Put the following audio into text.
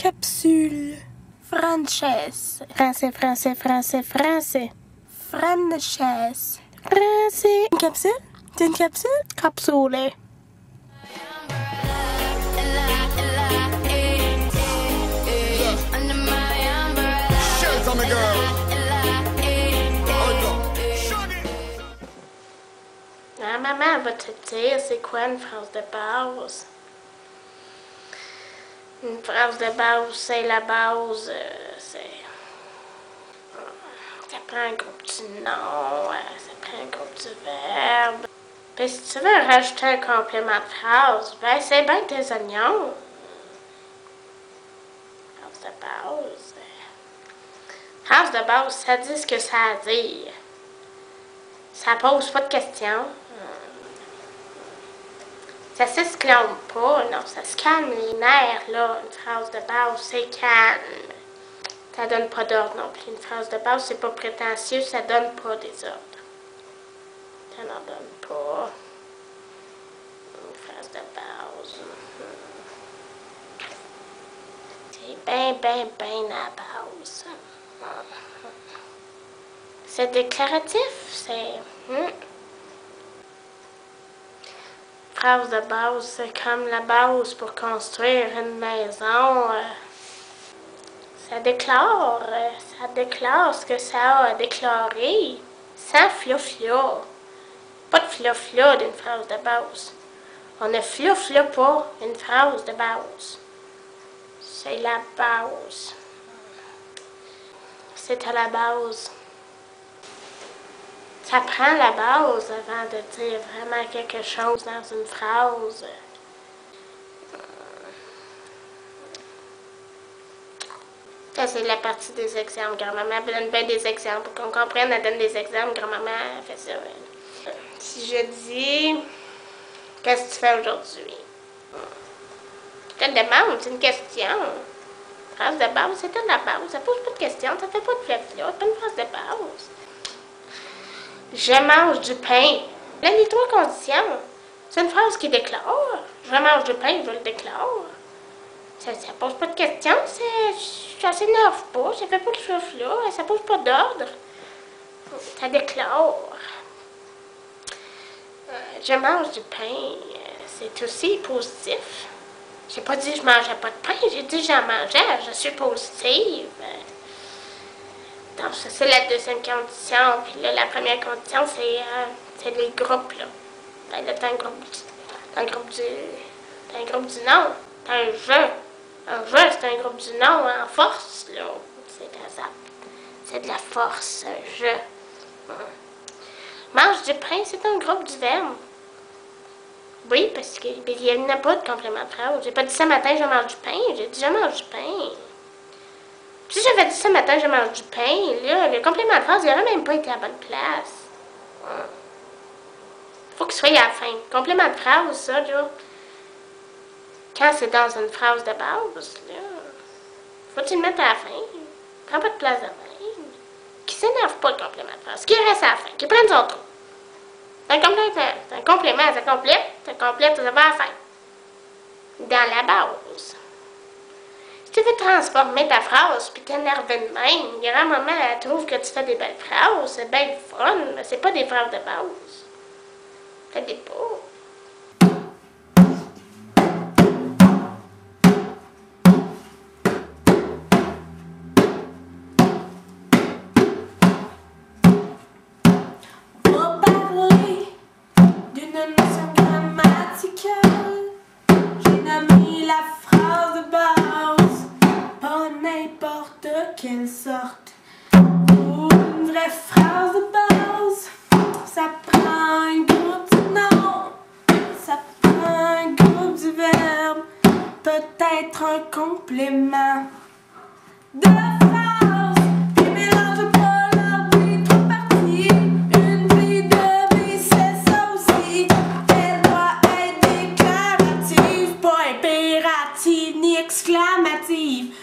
Capsule. Frances. Français, français, français, français. Frances. Français. Une capsule? C'est une capsule? Capsule. Ah, maman va te dire c'est quoi une phrase de base. Une phrase de base, c'est la base, ça prend un groupe du nom, ça prend un groupe du verbe. Puis si tu veux rajouter un complément de phrase, ben c'est bien tes oignons. Phrase de base. Phrase de base, ça dit ce que ça a à dire. Ça pose pas de questions. Ça s'exclame pas, non, ça se calme les nerfs, là. Une phrase de base, c'est calme. Ça donne pas d'ordre non plus. Une phrase de base, c'est pas prétentieux, ça donne pas des ordres. Ça n'en donne pas. Une phrase de base. C'est bien à la base. C'est déclaratif, c'est... Phrase de base, c'est comme la base pour construire une maison. Ça déclare ce que ça a à déclarer, sans flou-flou. Pas de flou-flou d'une phrase de base. On ne flou-flou pas une phrase de base. C'est la base. C'est à la base. Ça prend la base avant de dire vraiment quelque chose dans une phrase. Ça, c'est la partie des exemples. Grand-maman donne bien des exemples. Pour qu'on comprenne, elle donne des exemples. Grand-maman fait ça. Si je dis, qu'est-ce que tu fais aujourd'hui? Je te demande, c'est une question. Phrase de base, c'est de la base. Ça pose pas de questions, ça fait pas de flafla. C'est pas une phrase de base. Je mange du pain. Là, les trois conditions. C'est une phrase qui déclare. Je mange du pain, je le déclare. Ça pose pas de questions, ça s'énerve pas, ça fait pas de flou-flou, ça pose pas d'ordre. Ça déclare. Je mange du pain, c'est aussi positif. J'ai pas dit je mangeais pas de pain, j'ai dit j'en mangeais, je suis positive. Donc, ça, c'est la deuxième condition. Puis là, la première condition, c'est les groupes, là. Ben, là, t'as un groupe du nom. T'as un jeu. Un jeu, c'est un groupe du nom en force, là. C'est de la force, un jeu. Mange du pain, c'est un groupe du verbe. Oui, parce qu'il n'y a pas de complément de phrase. J'ai pas dit ça matin, je mange du pain. J'ai dit je mange du pain. Si j'avais dit ça matin, je mange du pain, là, le complément de phrase, il n'aurait même pas été à la bonne place. Faut qu'il soit à la fin. Complément de phrase, ça, là. Quand c'est dans une phrase de base, là, faut-il le mettre à la fin? Prends pas de place de même. Qui s'énerve pas le complément de phrase. Qui reste à la fin. Qui prenne son trou. C'est un complément, ça complète, ça va à la fin. Dans la base. Si tu veux transformer ta phrase puis t'énerver de même, il y aura un moment où elle trouve que tu fais des belles phrases, c'est bien fun, mais c'est pas des phrases de base. Fais des pas. Pour parler d'une notion grammaticale, j'ai nommé la phrase de base. Pas n'importe quelle sorte. Pour une vraie phrase de base, ça prend un groupe du nom, ça prend un groupe du verbe, peut-être un complément de phrase. Et mélange pas leurs vie trop parties. Une vie de vie, c'est ça aussi. Elle doit être déclarative, pas impérative ni exclamative.